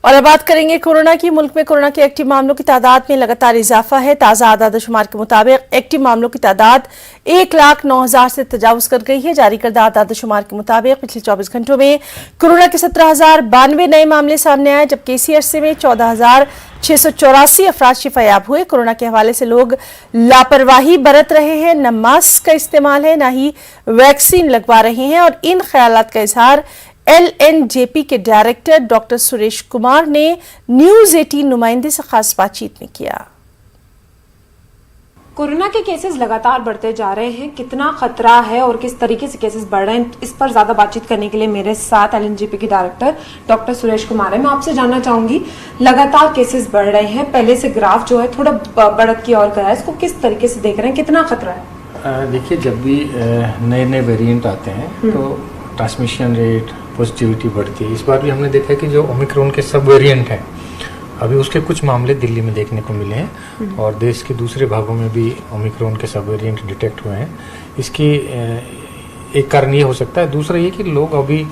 और अब बात करेंगे कोरोना की। मुल्क में कोरोना के एक्टिव मामलों की तादाद में लगातार इजाफा है। ताज़ा आदादशुमार के मुताबिक एक्टिव मामलों की तादाद 1,09,000 से तजावुज कर गई है। जारी करदा आदादशुमार के मुताबिक पिछले 24 घंटों में कोरोना के 17,092 नए मामले सामने आए, जबकि इसी अरसे में 14,684 अफराद शिफायाब हुए। कोरोना के हवाले से लोग लापरवाही बरत रहे हैं, न मास्क का इस्तेमाल है, न ही वैक्सीन लगवा रहे हैं। और इन ख्यालात का इजहार LNJP के डायरेक्टर डॉक्टर सुरेश कुमार ने न्यूज 18 नुमाइंदे से खास बातचीत में किया। कोरोना के केसेस लगातार बढ़ते जा रहे हैं, कितना खतरा है और किस तरीके से केसेस बढ़ रहे हैं, इस पर ज्यादा बातचीत करने के लिए मेरे साथ LNJP के डायरेक्टर डॉक्टर सुरेश कुमार है। मैं आपसे जानना चाहूंगी, लगातार केसेस बढ़ रहे हैं, पहले से ग्राफ जो है थोड़ा बढ़त की ओर गया है, इसको किस तरीके से देख रहे हैं, कितना खतरा है? देखिए, जब भी नए नए वेरिएंट आते हैं तो ट्रांसमिशन रेट, पॉजिटिविटी बढ़ती है। इस बार भी हमने देखा है कि जो ओमिक्रॉन के सब वेरिएंट हैं, अभी उसके कुछ मामले दिल्ली में देखने को मिले हैं और देश के दूसरे भागों में भी ओमिक्रॉन के सब वेरिएंट डिटेक्ट हुए हैं। इसकी एक कारण ये हो सकता है। दूसरा ये कि लोग अभी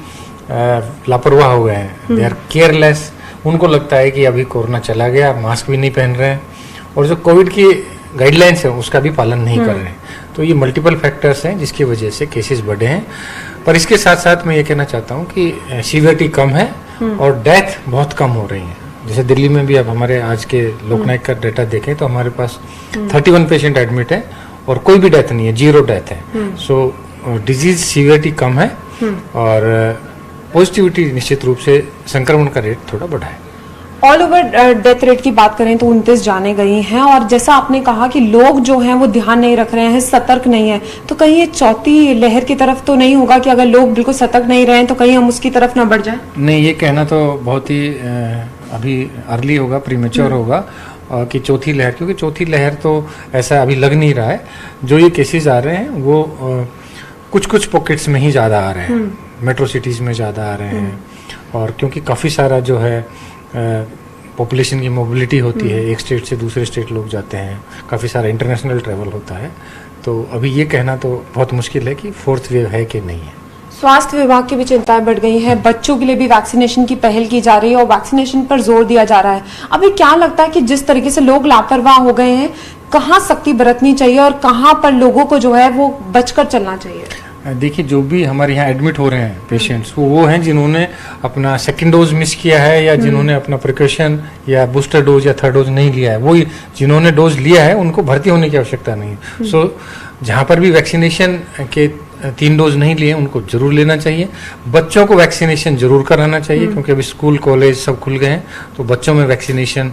लापरवाह हो गए हैं, दे आर केयरलेस। उनको लगता है कि अभी कोरोना चला गया, मास्क भी नहीं पहन रहे हैं और जो कोविड की गाइडलाइंस है उसका भी पालन नहीं कर रहे हैं। तो ये मल्टीपल फैक्टर्स हैं जिसकी वजह से केसेस बढ़े हैं। पर इसके साथ साथ मैं ये कहना चाहता हूँ कि सीवियरिटी कम है और डेथ बहुत कम हो रही है। जैसे दिल्ली में भी अब हमारे आज के लोकनायक का डेटा देखें तो हमारे पास 31 पेशेंट एडमिट है और कोई भी डेथ नहीं है, 0 डेथ है। सो डिजीज सीवियरिटी कम है और पॉजिटिविटी निश्चित रूप से संक्रमण का रेट थोड़ा बढ़ा है। ऑल ओवर डेथ रेट की बात करें तो 29 जाने गई हैं और जैसा आपने कहा कि लोग जो हैं वो ध्यान नहीं रख रहे हैं, सतर्क नहीं है, तो कहीं ये चौथी लहर की तरफ तो नहीं होगा कि अगर लोग बिल्कुल सतर्क नहीं रहे तो कहीं हम उसकी तरफ ना बढ़ जाए? नहीं, ये कहना तो बहुत ही अभी अर्ली होगा, प्रीमेच्योर होगा कि चौथी लहर, क्योंकि चौथी लहर तो ऐसा अभी लग नहीं रहा है। जो ये केसेस आ रहे हैं वो कुछ कुछ पॉकेट्स में ही ज़्यादा आ रहे हैं, मेट्रो सिटीज़ में ज़्यादा आ रहे हैं। और क्योंकि काफ़ी सारा जो है पॉपुलेशन की मोबिलिटी होती है, एक स्टेट से दूसरे स्टेट लोग जाते हैं, काफ़ी सारा इंटरनेशनल ट्रैवल होता है, तो अभी ये कहना तो बहुत मुश्किल है कि फोर्थ वेव है कि नहीं है। स्वास्थ्य विभाग की भी चिंताएं बढ़ गई हैं, बच्चों के लिए भी वैक्सीनेशन की पहल की जा रही है और वैक्सीनेशन पर जोर दिया जा रहा है। अभी क्या लगता है कि जिस तरीके से लोग लापरवाह हो गए हैं, कहाँ सख्ती बरतनी चाहिए और कहाँ पर लोगों को जो है वो बचकर चलना चाहिए? देखिए, जो भी हमारे यहाँ एडमिट हो रहे हैं पेशेंट्स, वो हैं जिन्होंने अपना सेकंड डोज मिस किया है या जिन्होंने अपना प्रिकॉशन या बूस्टर डोज या थर्ड डोज नहीं लिया है। वो जिन्होंने डोज लिया है उनको भर्ती होने की आवश्यकता नहीं है। सो जहाँ पर भी वैक्सीनेशन के 3 डोज नहीं लिए उनको जरूर लेना चाहिए। बच्चों को वैक्सीनेशन जरूर कराना चाहिए क्योंकि अभी स्कूल कॉलेज सब खुल गए हैं, तो बच्चों में वैक्सीनेशन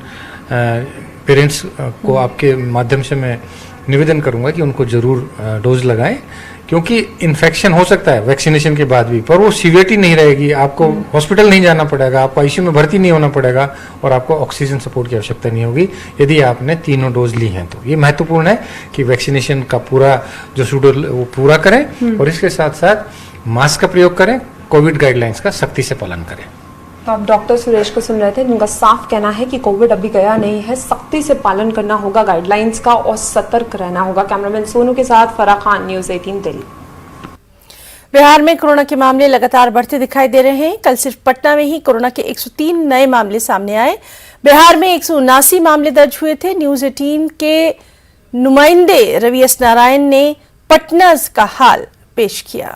पेरेंट्स को आपके माध्यम से मैं निवेदन करूंगा कि उनको जरूर डोज लगाएं, क्योंकि इन्फेक्शन हो सकता है वैक्सीनेशन के बाद भी, पर वो सीवियरिटी नहीं रहेगी। आपको हॉस्पिटल नहीं जाना पड़ेगा, आपको ICU में भर्ती नहीं होना पड़ेगा और आपको ऑक्सीजन सपोर्ट की आवश्यकता नहीं होगी यदि आपने 3 डोज ली हैं। तो ये महत्वपूर्ण है कि वैक्सीनेशन का पूरा जो शेड्यूल वो पूरा करें और इसके साथ साथ मास्क का प्रयोग करें, कोविड गाइडलाइंस का सख्ती से पालन करें। तो आप डॉक्टर सुरेश को सुन रहे थे, जिनका साफ कहना है कि कोविड अभी गया नहीं है, सख्ती से पालन करना होगा गाइडलाइंस का और सतर्क रहना होगा। कैमरामैन सोनू के साथ फराह खान, न्यूज 18 दिल्ली। बिहार में कोरोना के मामले लगातार बढ़ते दिखाई दे रहे हैं। कल सिर्फ पटना में ही कोरोना के 103 नए मामले सामने आए। बिहार में 179 मामले दर्ज हुए थे। न्यूज 18 के नुमाइंदे रवि एस नारायण ने पटना का हाल पेश किया।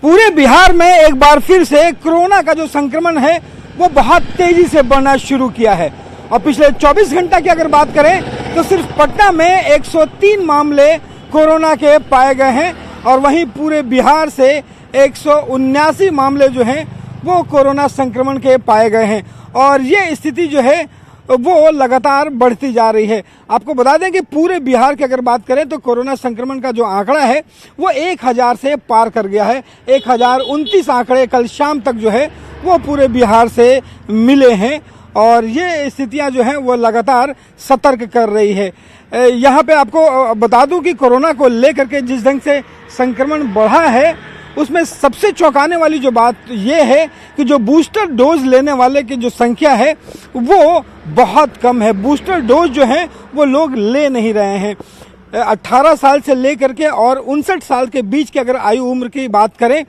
पूरे बिहार में एक बार फिर से कोरोना का जो संक्रमण है वो बहुत तेजी से बढ़ना शुरू किया है और पिछले 24 घंटा की अगर बात करें तो सिर्फ पटना में 103 मामले कोरोना के पाए गए हैं और वहीं पूरे बिहार से 179 मामले जो हैं वो कोरोना संक्रमण के पाए गए हैं और ये स्थिति जो है वो लगातार बढ़ती जा रही है। आपको बता दें कि पूरे बिहार की अगर बात करें तो कोरोना संक्रमण का जो आंकड़ा है वो 1000 से पार कर गया है। 1029 आंकड़े कल शाम तक जो है वो पूरे बिहार से मिले हैं और ये स्थितियां जो हैं वो लगातार सतर्क कर रही है। यहाँ पे आपको बता दूं कि कोरोना को लेकर के जिस ढंग से संक्रमण बढ़ा है उसमें सबसे चौंकाने वाली जो बात ये है कि जो बूस्टर डोज लेने वाले की जो संख्या है वो बहुत कम है। बूस्टर डोज जो है वो लोग ले नहीं रहे हैं। 18 साल से लेकर के और 59 साल के बीच की अगर आयु उम्र की बात करें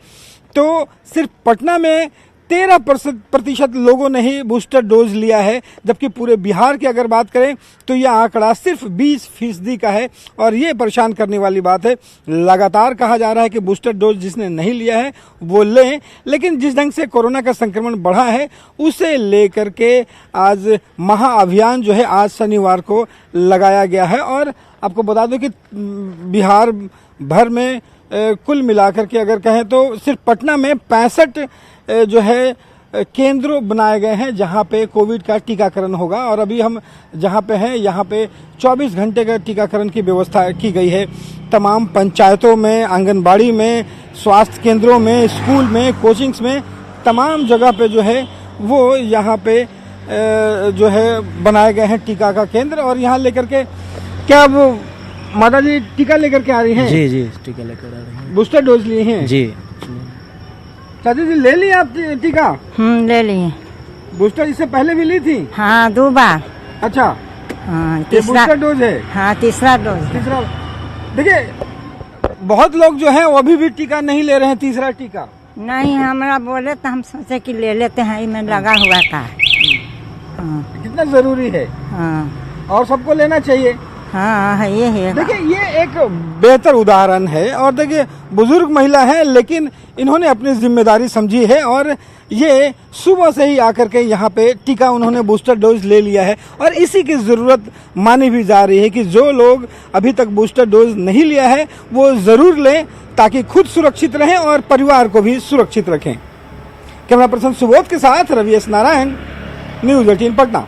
तो सिर्फ पटना में 13% लोगों ने ही बूस्टर डोज लिया है, जबकि पूरे बिहार की अगर बात करें तो यह आंकड़ा सिर्फ 20% का है। और ये परेशान करने वाली बात है। लगातार कहा जा रहा है कि बूस्टर डोज जिसने नहीं लिया है वो लें, लेकिन जिस ढंग से कोरोना का संक्रमण बढ़ा है उसे लेकर के आज महाअभियान जो है आज शनिवार को लगाया गया है। और आपको बता दूं कि बिहार भर में कुल मिलाकर के अगर कहें तो सिर्फ पटना में 65 जो है केंद्र बनाए गए हैं जहां पे कोविड का टीकाकरण होगा। और अभी हम जहां पे हैं यहाँ पे 24 घंटे का टीकाकरण की व्यवस्था की गई है। तमाम पंचायतों में, आंगनबाड़ी में, स्वास्थ्य केंद्रों में, स्कूल में, कोचिंग्स में, तमाम जगह पे जो है वो यहाँ पे जो है बनाए गए हैं टीका का केंद्र। और यहाँ लेकर के क्या वो माता जी टीका लेकर के आ रही हैं? जी जी, टीका लेकर आ रही हैं। बूस्टर डोज लिए हैं? जी। चाची जी ले ली आप टीका? ले लिए। बूस्टर इससे पहले भी ली थी? हाँ, 2 बार। अच्छा, हाँ, ये तीसरा बूस्टर डोज है? हाँ, तीसरा डोज। तीसरा। देखिए बहुत लोग जो हैं वो अभी भी टीका नहीं ले रहे हैं, तीसरा टीका। नहीं, हमरा बोले तो हम सोचे कि ले लेते हैं, इनमें लगा हुआ था। हाँ कितना जरूरी है हाँ और सबको लेना चाहिए। हाँ है, ये है। देखिए ये एक बेहतर उदाहरण है। और देखिए बुजुर्ग महिला है लेकिन इन्होंने अपनी जिम्मेदारी समझी है और ये सुबह से ही आकर के यहाँ पे टीका उन्होंने बूस्टर डोज ले लिया है। और इसी की ज़रूरत मानी भी जा रही है कि जो लोग अभी तक बूस्टर डोज नहीं लिया है वो ज़रूर लें ताकि खुद सुरक्षित रहें और परिवार को भी सुरक्षित रखें। कैमरा पर्सन सुबोध के साथ रवि एस नारायण, न्यूज़ 18 पटना।